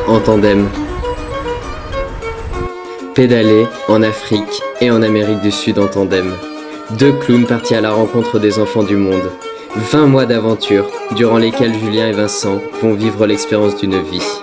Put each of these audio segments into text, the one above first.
en tandem. Pédaler en Afrique et en Amérique du Sud en tandem. 2 clowns partis à la rencontre des enfants du monde. 20 mois d'aventure, durant lesquels Julien et Vincent vont vivre l'expérience d'une vie.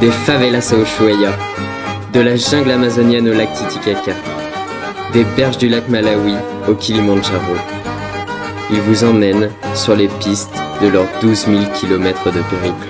Des favelas à Ushuaia, de la jungle amazonienne au lac Titicaca, des berges du lac Malawi au Kilimandjaro. Ils vous emmènent sur les pistes de leurs 12 000 km de périple.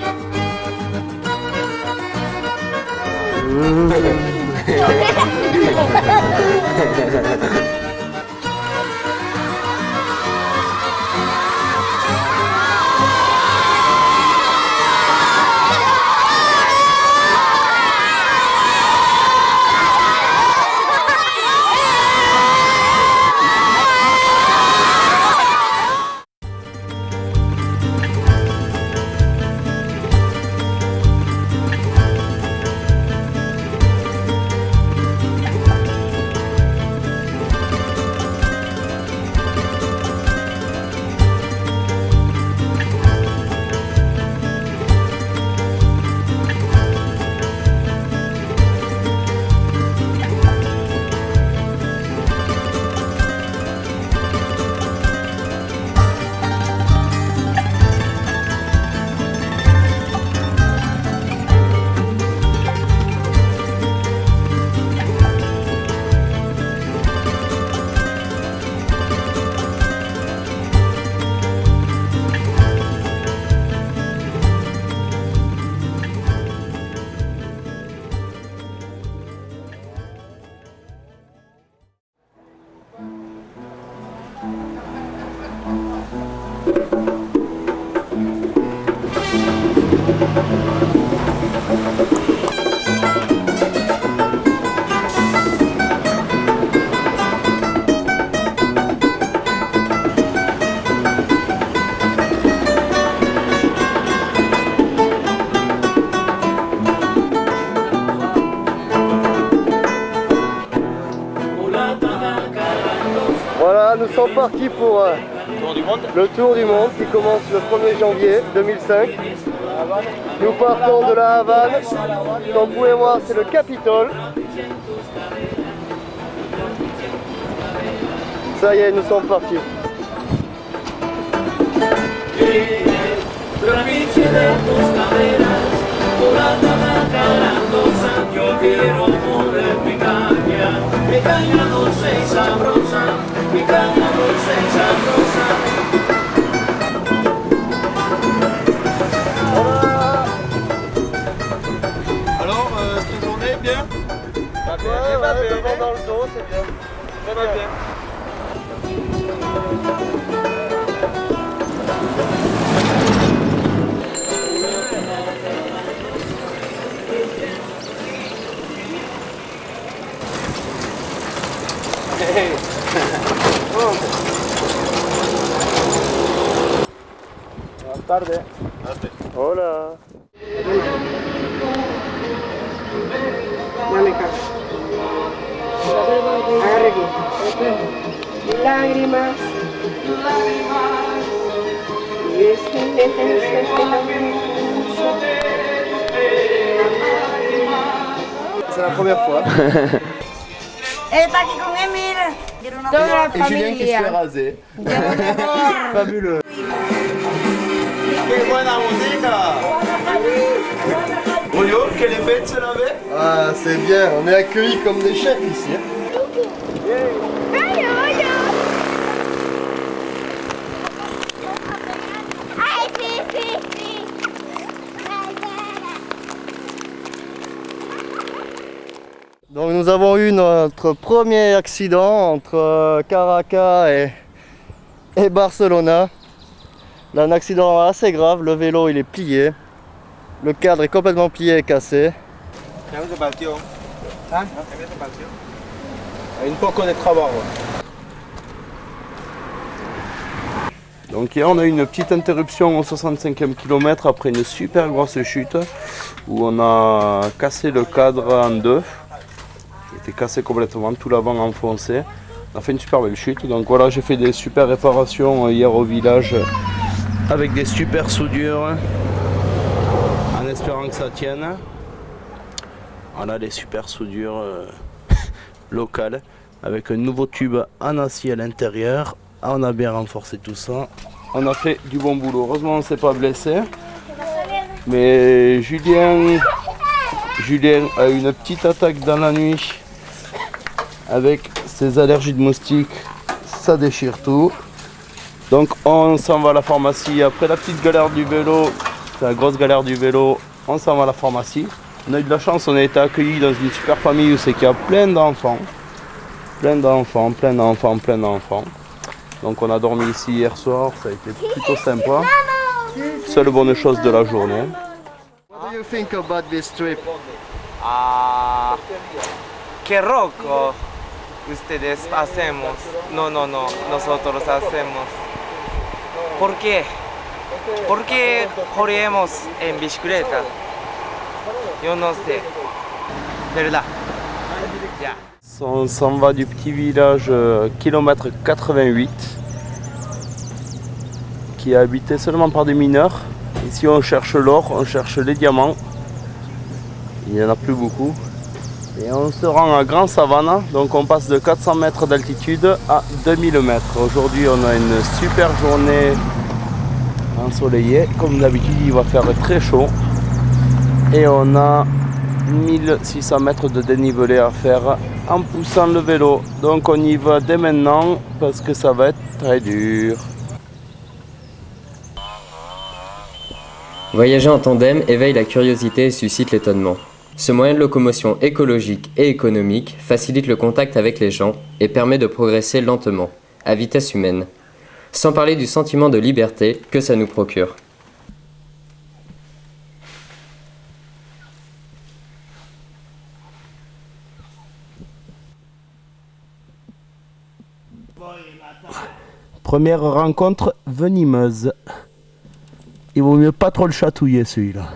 Voilà, nous sommes partis pour le tour du monde qui commence le 1er janvier 2005. Nous partons de la Havane. Comme vous pouvez voir, c'est le Capitole. Ça y est, nous sommes partis. Alors, cette journée, bien? Ouais, le vent dans le dos, c'est bien. Très bien. Buenas tardes. Hola. Dame acá. Agarre aquí. Lágrimas. C'est la première fois. Elle est partie con Emile. Toda la Et Julien qui se fait familia. raser. Fabuleux. ¡Qué buena música! Julio, quel effet de se laver? Ah, c'est bien, on est accueillis comme des chefs ici. Donc nous avons eu notre premier accident entre Caracas et Barcelona. Là, un accident assez grave, le vélo il est plié, le cadre est complètement plié et cassé. Un poco de trabajo. Donc hier on a eu une petite interruption au 65e kilomètre après une super grosse chute où on a cassé le cadre en deux. Il était cassé complètement, tout l'avant enfoncé. On a fait une super belle chute. Donc voilà, j'ai fait des super réparations hier au village avec des super soudures en espérant que ça tienne. Voilà les super soudures locales avec un nouveau tube en acier à l'intérieur. On a bien renforcé tout ça. On a fait du bon boulot. Heureusement on ne s'est pas blessé. Mais Julien a eu une petite attaque dans la nuit avec ses allergies de moustiques. Ça déchire tout. Donc on s'en va à la pharmacie. Après la petite galère du vélo, c'est la grosse galère du vélo, on s'en va à la pharmacie. On a eu de la chance, on a été accueillis dans une super famille où c'est qu'il y a plein d'enfants. Plein d'enfants. Donc on a dormi ici hier soir, ça a été plutôt sympa. Seule bonne chose de la journée. What do you think about this trip? Qué roco ustedes hacemos. No, nosotros hacemos. ¿Por qué? Porque corremos en bicicleta. Yo no sé. ¿Verdad? Ya. On s'en va du petit village kilomètre 88 qui est habité seulement par des mineurs. Ici on cherche l'or, on cherche les diamants. Il n'y en a plus beaucoup. Et on se rend à Grand Savannah, donc on passe de 400 mètres d'altitude à 2000 mètres. Aujourd'hui on a une super journée ensoleillée. Comme d'habitude il va faire très chaud. Et on a 1600 mètres de dénivelé à faire en poussant le vélo. Donc on y va dès maintenant parce que ça va être très dur. Voyager en tandem éveille la curiosité et suscite l'étonnement. Ce moyen de locomotion écologique et économique facilite le contact avec les gens et permet de progresser lentement, à vitesse humaine. Sans parler du sentiment de liberté que ça nous procure. Première rencontre venimeuse. Il vaut mieux pas trop le chatouiller celui-là.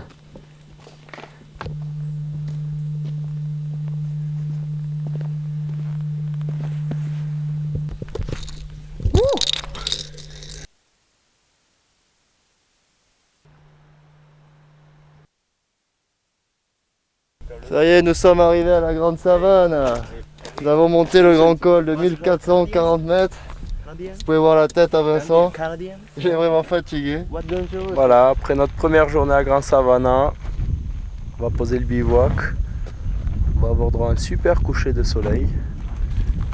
Ça y est, nous sommes arrivés à la Grande Savane. Nous avons monté le grand col de 1440 mètres. Vous pouvez voir la tête à Vincent. J'ai vraiment fatigué. Voilà, après notre première journée à Grand Savannah, on va poser le bivouac. On va avoir droit à un super coucher de soleil.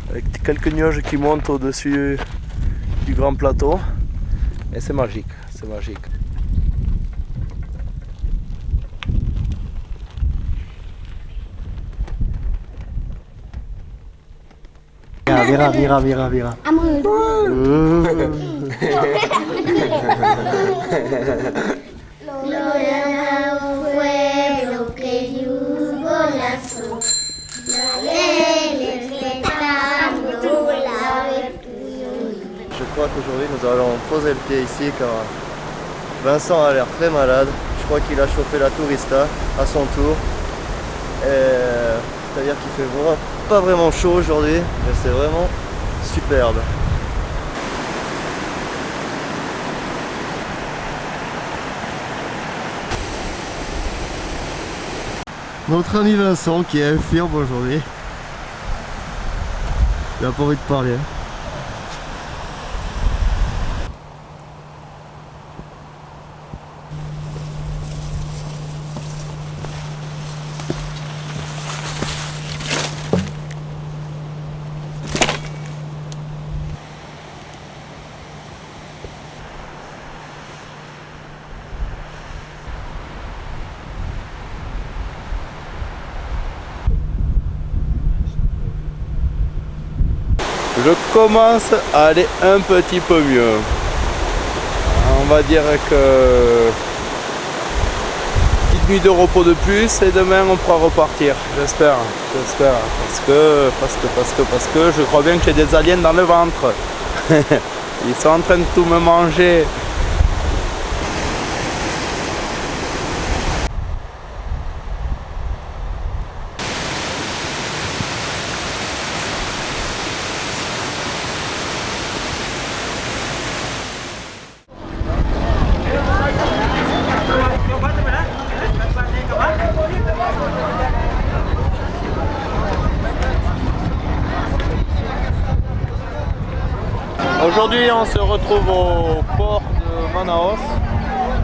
Avec quelques nuages qui montent au-dessus du grand plateau. Et c'est magique, c'est magique. Vira. Je crois qu'aujourd'hui nous allons poser le pied ici car Vincent a l'air très malade. Je crois qu'il a chopé la tourista à son tour. C'est-à-dire qu'il fait pas vraiment chaud aujourd'hui, mais c'est vraiment superbe. Notre ami Vincent qui est infirme aujourd'hui. Il a pas envie de parler. Je commence à aller un petit peu mieux. On va dire que petite nuit de repos de plus et demain on pourra repartir. J'espère. Parce que je crois bien que j'ai des aliens dans le ventre. Ils sont en train de tout me manger. Aujourd'hui on se retrouve au port de Manaus.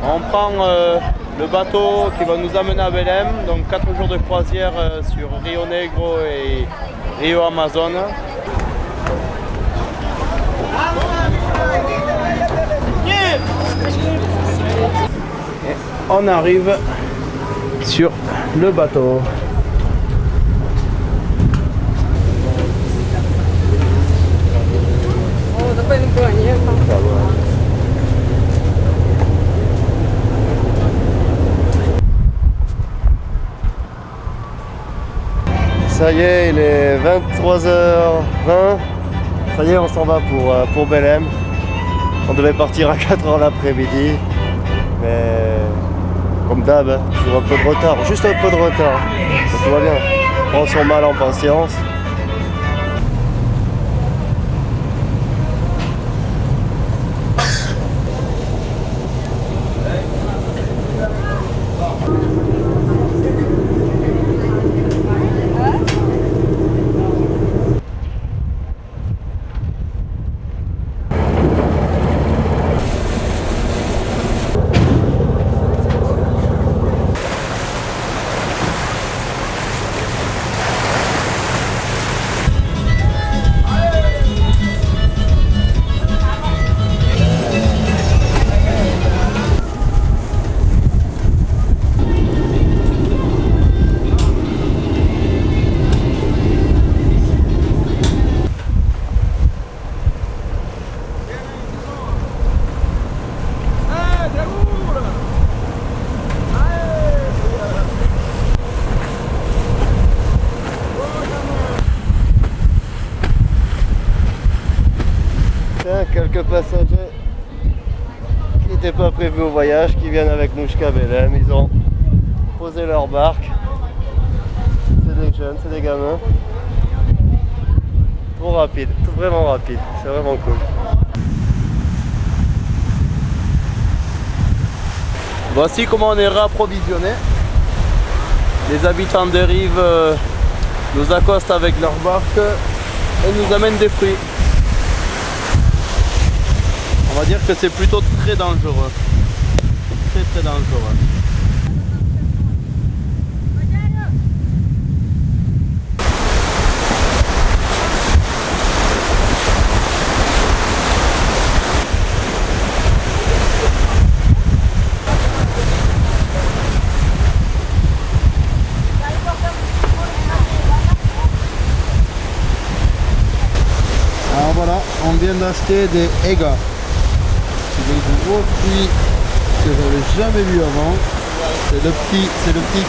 On prend le bateau qui va nous amener à Belém, donc 4 jours de croisière sur Rio Negro et Rio Amazonas. Et on arrive sur le bateau. Ça y est, il est 23h20. Ça y est, on s'en va pour Belém. On devait partir à 4h l'après-midi. Mais comme d'hab, hein, toujours un peu de retard. Juste un peu de retard. Donc, tout va bien. On prend son mal en patience. Quelques passagers qui n'étaient pas prévus au voyage, qui viennent avec nous jusqu'à Belém. Ils ont posé leur barque. C'est des jeunes, c'est des gamins. Trop rapide, vraiment rapide, c'est vraiment cool. Voici comment on est réapprovisionné. Les habitants des rives nous accostent avec leur barque et nous amènent des fruits. On va dire que c'est plutôt très dangereux. Très dangereux. Alors voilà, on vient d'acheter des Ega. C'est des gros fruits que j'avais jamais vu avant. C'est le petit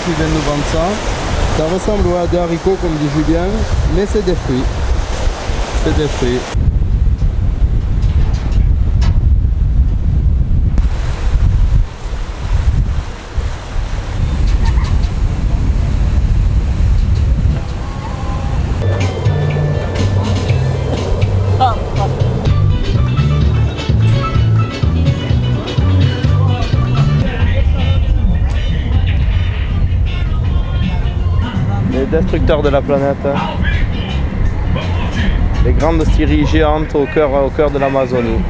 qui vient nous vendre ça. Ça ressemble à des haricots comme dit Julien, mais c'est des fruits. C'est des fruits. Les destructeurs de la planète. Les grandes scieries géantes au cœur de l'Amazonie.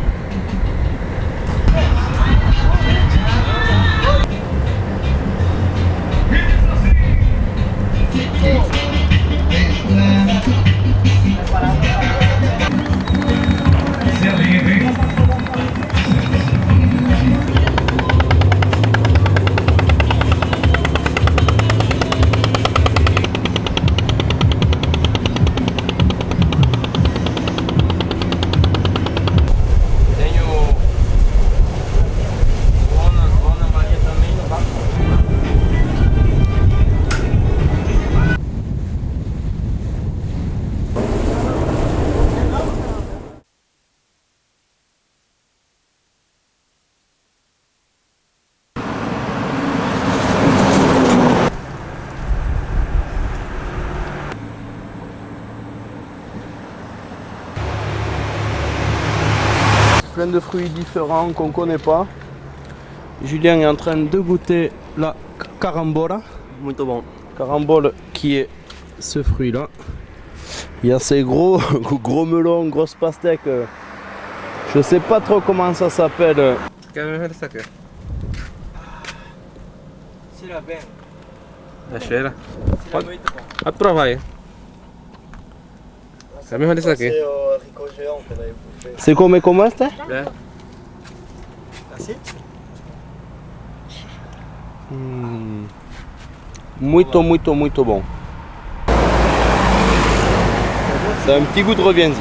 Plein de fruits différents qu'on ne connaît pas. Julien est en train de goûter la carambola. Muito bon. Carambole qui est ce fruit là. Il y a ces gros melons, grosses pastèques Je sais pas trop comment ça s'appelle. Quer ver essa aqui? Cheira bem. É cheira? Pode provar aí. É a mesma desse aqui. C'est como este? É. Muito bon. C'est un petit goût de reviens-y.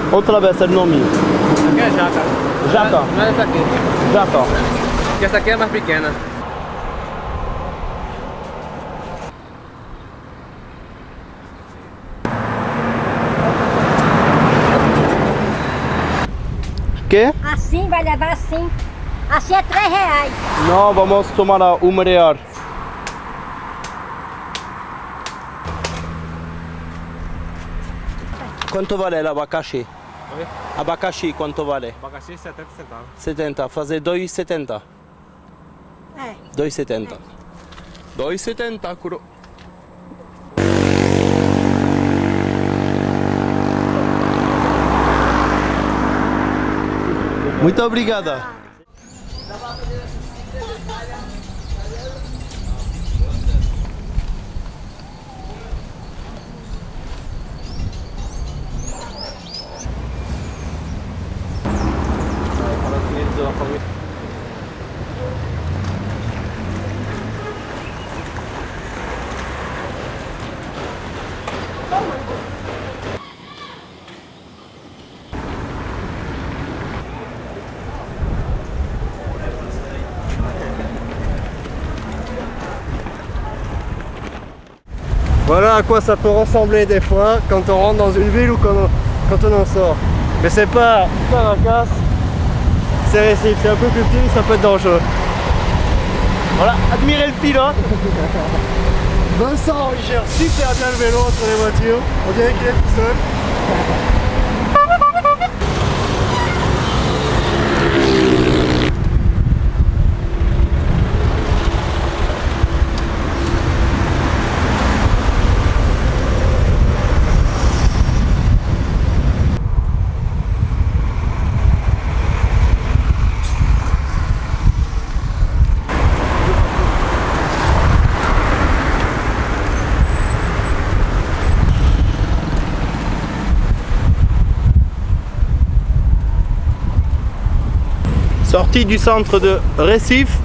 Outra vez é nome. Aqui é jaca. Jaca. Não é essa aqui. Jaca. Porque essa aqui é mais pequena. Que? Assim, vai levar assim. Assim é R$3. Não, vamos tomar a real. Quanto vale l'abacaxi? Oi? Abacaxi, quanto vale? Abacaxi 70 centavos. 70, fazer 2,70. É. 2,70. 2,70, curo. Muito obrigada. Voilà à quoi ça peut ressembler des fois quand on rentre dans une ville ou quand on en sort. Mais c'est pas Caracas, c'est Recife, c'est un peu plus petit, ça peut être dangereux. Voilà, admirez le pilote. Vincent, il gère super bien le vélo entre les voitures, on dirait qu'il est tout seul. Sortie du centre de Recife,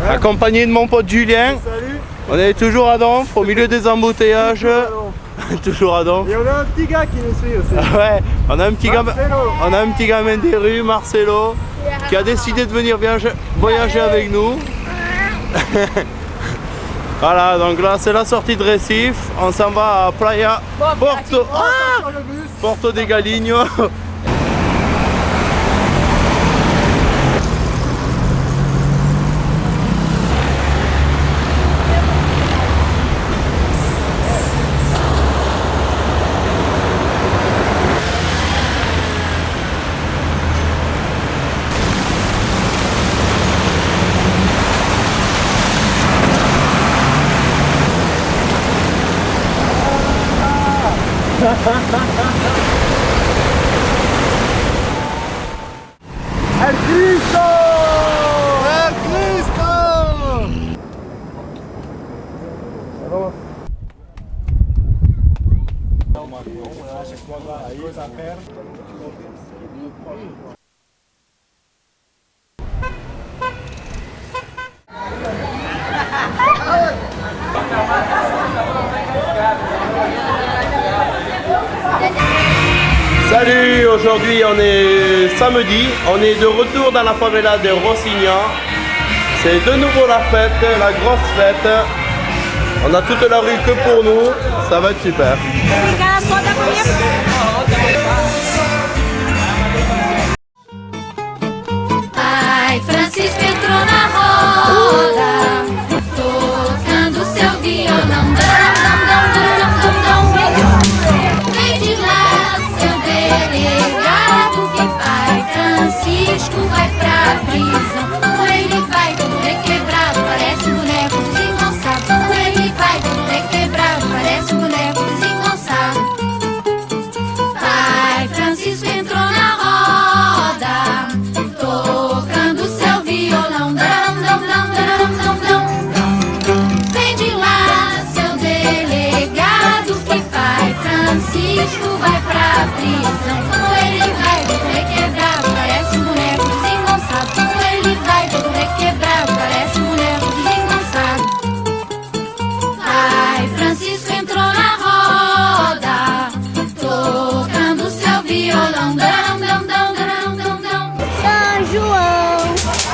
accompagné de mon pote Julien. Salut. On est toujours à Donf, au milieu des embouteillages. Toujours à Donf. Et on a un petit gars qui nous suit aussi. Ouais, on a un petit Marcelo. gamin des rues, Marcelo, qui a décidé de venir voyager avec nous. Voilà, donc là c'est la sortie de Recife. On s'en va à Playa Porto de Galinho. El Cristo! El Cristo! Salut, aujourd'hui on est samedi, on est de retour dans la favela de Rocinha. C'est de nouveau la fête, la grosse fête. On a toute la rue que pour nous, ça va être super. Ai, Francisco entrou na roda, tocando seu violão. Vem de lá, seu delegado, que pai Francisco vai pra prisão. Ele vai todo requebrado, parece um boneco desengonçado. Ele vai todo requebrado, parece um boneco desengonçado.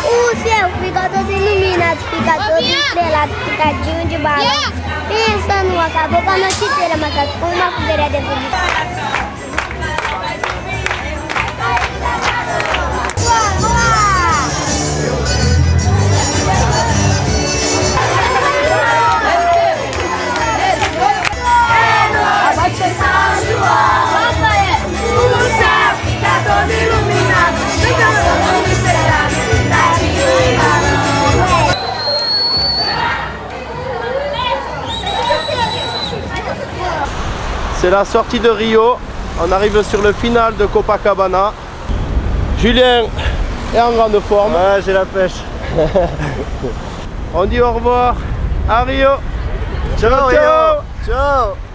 O céu fica todo iluminado, fica todo estrelado, picadinho de bala. Pensa não acabou com a noite inteira, mas tá com uma fogueira dentro de C'est la sortie de Rio, on arrive sur le final de Copacabana. Julien est en grande forme. Ouais, j'ai la pêche. On dit au revoir à Rio. Ciao, ciao. Ciao.